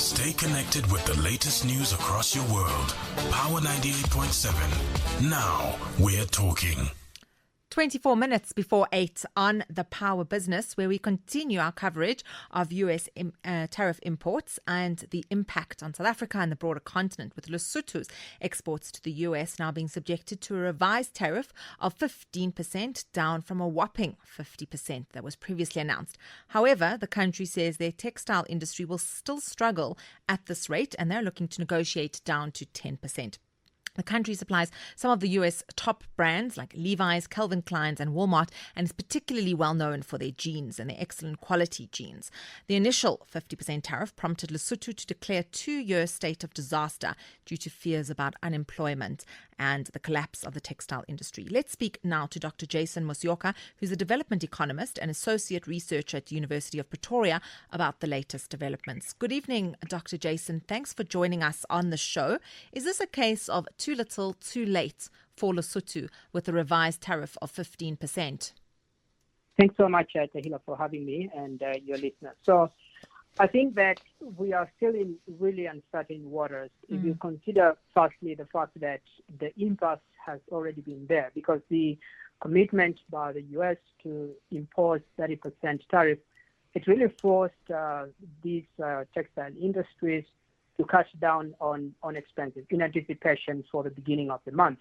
Stay connected with the latest news across your world. Power 98.7. Now we're talking. 24 minutes before 8 on The Power Business, where we continue our coverage of US tariff imports and the impact on South Africa and the broader continent, with Lesotho's exports to the US now being subjected to a revised tariff of 15%, down from a whopping 50% that was previously announced. However, the country says their textile industry will still struggle at this rate, and they're looking to negotiate down to 10%. The country supplies some of the US top brands like Levi's, Calvin Klein's and Walmart, and is particularly well known for their jeans and their excellent quality jeans. The initial 50% tariff prompted Lesotho to declare a 2-year state of disaster due to fears about unemployment and the collapse of the textile industry. Let's speak now to Dr. Jason Musyoka, who's a development economist and associate researcher at the University of Pretoria, about the latest developments. Good evening, Dr. Jason. Thanks for joining us on the show. Is this a case of too little, too late for Lesotho with the revised tariff of 15%? Thanks so much, Tehillah, for having me and your listeners. So I think that we are still in really uncertain waters. If you consider, firstly, the fact that the impasse has already been there, because the commitment by the U.S. to impose 30% tariff, it really forced these textile industries to cut down on expenses in anticipation for the beginning of the month.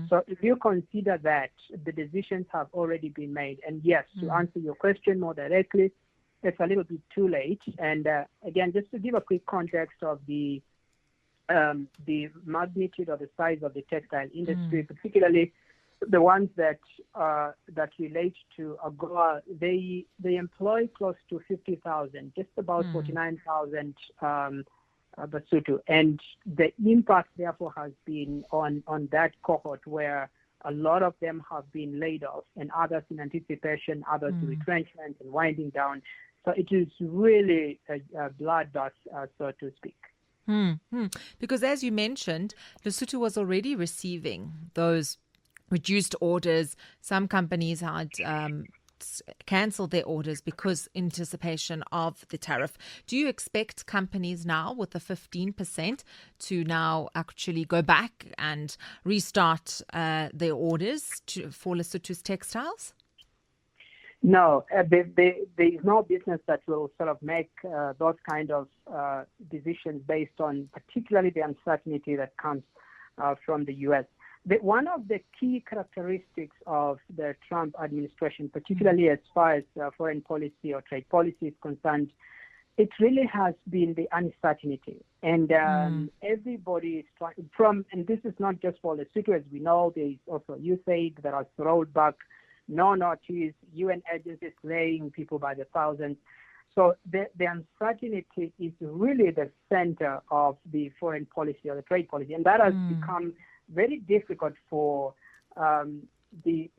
So if you consider that the decisions have already been made, and yes, to answer your question more directly, it's a little bit too late. And again, just to give a quick context of the magnitude or the size of the textile industry, particularly the ones that relate to AGOA, they employ close to 50,000, just about 49,000 Basotho. And the impact, therefore, has been on that cohort, where a lot of them have been laid off, and others in anticipation, others retrenchment and winding down. So it is really a bloodbath, so to speak. Because as you mentioned, Lesotho was already receiving those reduced orders. Some companies had cancelled their orders because anticipation of the tariff. Do you expect companies now with the 15% to now actually go back and restart their orders for Lesotho's textiles? No, there is no business that will sort of make those kind of decisions based on particularly the uncertainty that comes from the U.S. One of the key characteristics of the Trump administration, particularly as far as foreign policy or trade policy is concerned, it really has been the uncertainty. And everybody is trying, and this is not just for Lesotho, as we know, there is also USAID that has rolled back no notice, UN agencies laying people by the thousands. So the uncertainty is really the center of the foreign policy or the trade policy, and that has become very difficult for the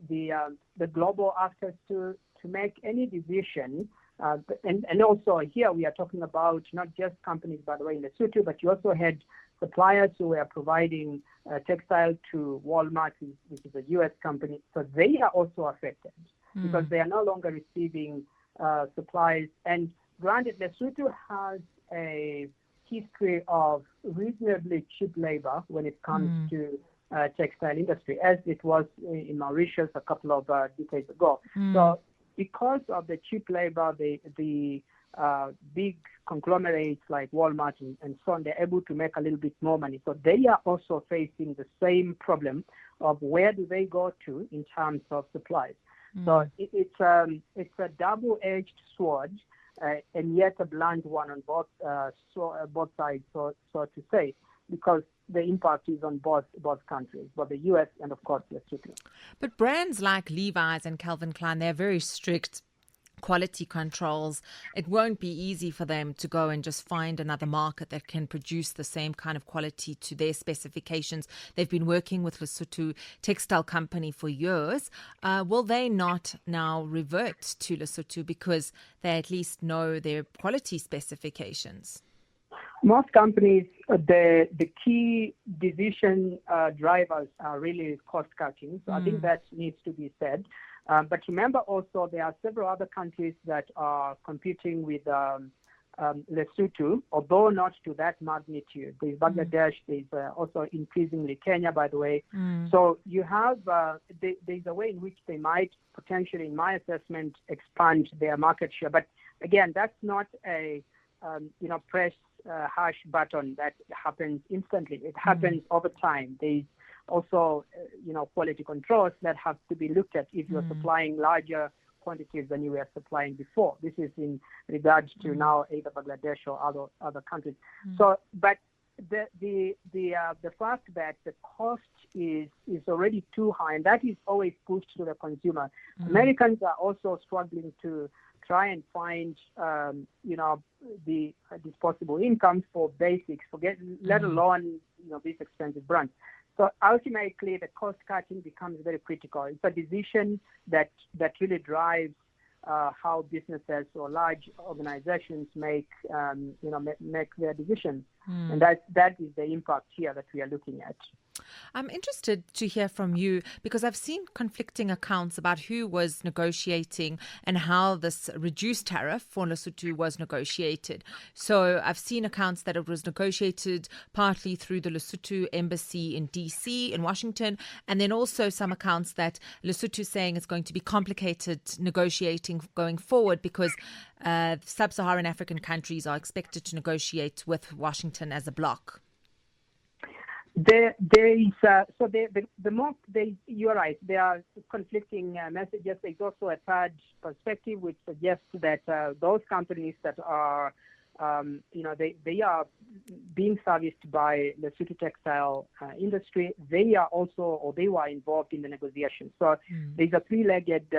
global actors to make any decision. And also here we are talking about not just companies, by the way, in Lesotho, but you also had suppliers who were providing textile to Walmart, which is a U.S. company. So they are also affected because they are no longer receiving supplies. And granted, Lesotho has a history of reasonably cheap labor when it comes to textile industry, as it was in Mauritius a couple of decades ago. So because of the cheap labor, the big conglomerates like Walmart and so on, they're able to make a little bit more money. So they are also facing the same problem of where do they go to in terms of supplies. So it's a double-edged sword, and yet a blunt one on both sides, so to say, because the impact is on both countries, both the U.S. and, of course, Lesotho. But brands like Levi's and Calvin Klein, they're very strict quality controls. It won't be easy for them to go and just find another market that can produce the same kind of quality to their specifications. They've been working with Lesotho Textile Company for years. Will they not now revert to Lesotho because they at least know their quality specifications? Most companies, the key decision drivers are really cost cutting. So I think that needs to be said. But remember also, there are several other countries that are competing with Lesotho, although not to that magnitude. There's Bangladesh, there's also increasingly Kenya, by the way. So you have, there's a way in which they might potentially, in my assessment, expand their market share. But again, that's not a, press hash button that happens instantly. It happens over time. There's also, quality controls that have to be looked at if you're supplying larger quantities than you were supplying before. This is in regards to now either Bangladesh or other countries. So, but the fact that the cost is already too high, and that is always pushed to the consumer. Americans are also struggling to try and find, the disposable income for basics, let alone, these expensive brands. So ultimately, the cost cutting becomes very critical. It's a decision that really drives how businesses or large organizations make their decisions, and that is the impact here that we are looking at. I'm interested to hear from you because I've seen conflicting accounts about who was negotiating and how this reduced tariff for Lesotho was negotiated. So I've seen accounts that it was negotiated partly through the Lesotho embassy in DC, in Washington, and then also some accounts that Lesotho is saying it's going to be complicated negotiating going forward because sub-Saharan African countries are expected to negotiate with Washington as a bloc. There is you're right. There are conflicting messages. There's also a third perspective which suggests that those companies that are, they are being serviced by the Lesotho textile industry. They are also, or they were involved in the negotiations. So there's a three-legged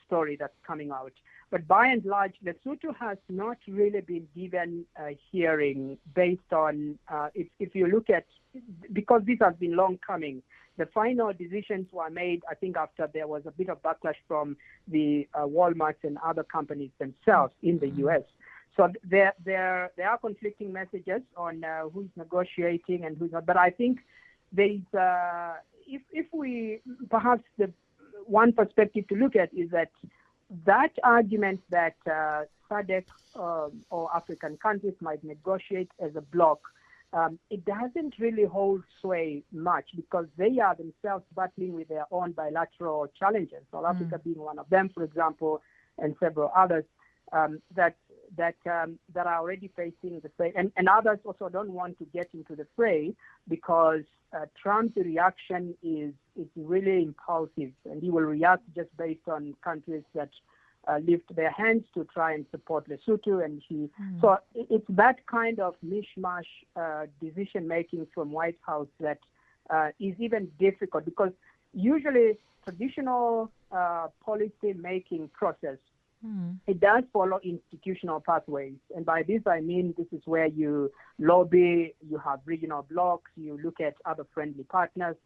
story that's coming out. But by and large, Lesotho has not really been given a hearing based on, if you look at, because this has been long coming, the final decisions were made, I think, after there was a bit of backlash from the Walmarts and other companies themselves in the U.S. So there are conflicting messages on who's negotiating and who's not. But I think there's, if we, perhaps the one perspective to look at is that argument that SADC or African countries might negotiate as a bloc, it doesn't really hold sway much because they are themselves battling with their own bilateral challenges. South Africa being one of them, for example, and several others that are already facing the same. And others also don't want to get into the fray because Trump's reaction is really impulsive, and he will react just based on countries that lift their hands to try and support Lesotho. And so it's that kind of mishmash decision making from White House that is even difficult because usually traditional policy making process, it does follow institutional pathways. And by this, I mean, this is where you lobby, you have regional blocs, you look at other friendly partners,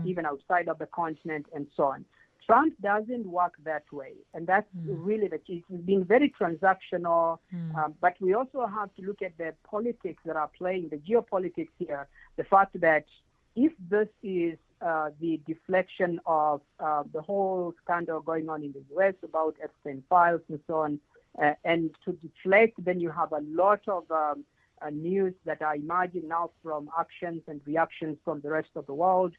even outside of the continent, and so on. Trump doesn't work that way. And that's really the key. It's been very transactional. But we also have to look at the politics that are playing, the geopolitics here, the fact that if this is the deflection of the whole scandal going on in the U.S. about Epstein files and so on, and to deflect, then you have a lot of news that are emerging now from actions and reactions from the rest of the world.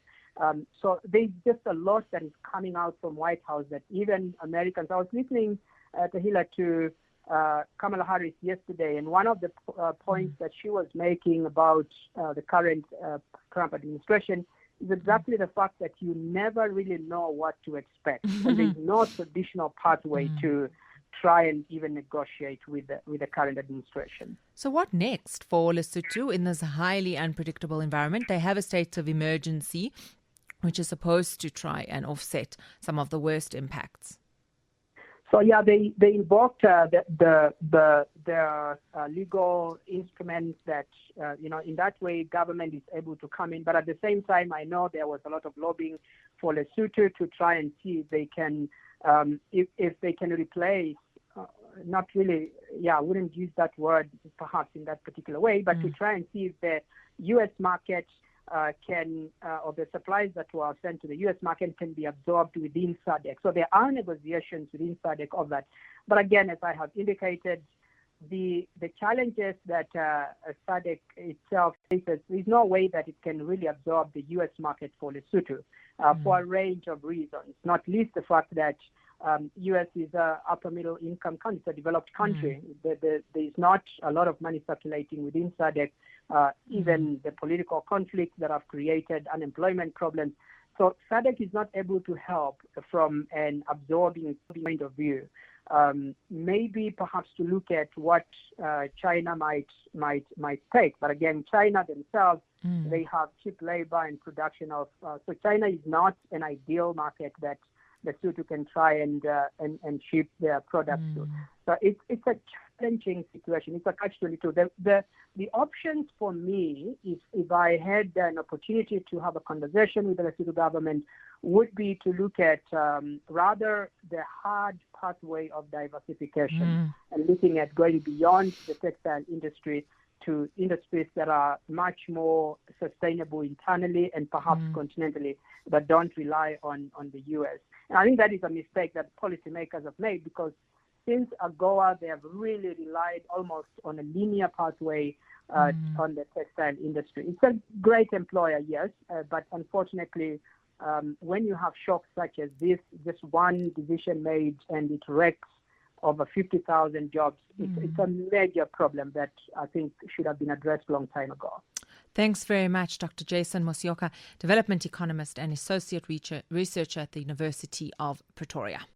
So there's just a lot that is coming out from White House that even Americans. I was listening, Tehillah, to Kamala Harris yesterday, and one of the points that she was making about the current Trump administration is exactly the fact that you never really know what to expect. And there's no traditional pathway to try and even negotiate with the current administration. So what next for Lesotho in this highly unpredictable environment? They have a state of emergency, which is supposed to try and offset some of the worst impacts. So yeah, they invoked their legal instruments that in that way government is able to come in. But at the same time, I know there was a lot of lobbying for Lesotho to try and see if they can if they can replace. Not really, I wouldn't use that word perhaps in that particular way, but to try and see if the U.S. market can, or the supplies that were sent to the U.S. market can be absorbed within SADC. So there are negotiations within SADC of that. But again, as I have indicated, the challenges that SADC itself faces, there's no way that it can really absorb the U.S. market for Lesotho for a range of reasons, not least the fact that U.S. is a upper middle income country, it's a developed country. There's not a lot of money circulating within SADC, even the political conflicts that have created unemployment problems. So SADC is not able to help from an absorbing point of view. Maybe perhaps to look at what China might take. But again, China themselves, they have cheap labor and production of. So China is not an ideal market that Lesotho can try and ship their products to. So it's a challenging situation. It's a catch-22. The options for me, if I had an opportunity to have a conversation with the Lesotho government, would be to look at rather the hard pathway of diversification and looking at going beyond the textile industry to industries that are much more sustainable internally and perhaps continentally, but don't rely on the U.S. And I think that is a mistake that policymakers have made, because since AGOA, they have really relied almost on a linear pathway on the textile industry. It's a great employer, yes, but unfortunately, when you have shocks such as this, just one decision made and it wrecks over 50,000 jobs, it's a major problem that I think should have been addressed a long time ago. Thanks very much, Dr. Jason Musyoka, development economist and associate researcher at the University of Pretoria.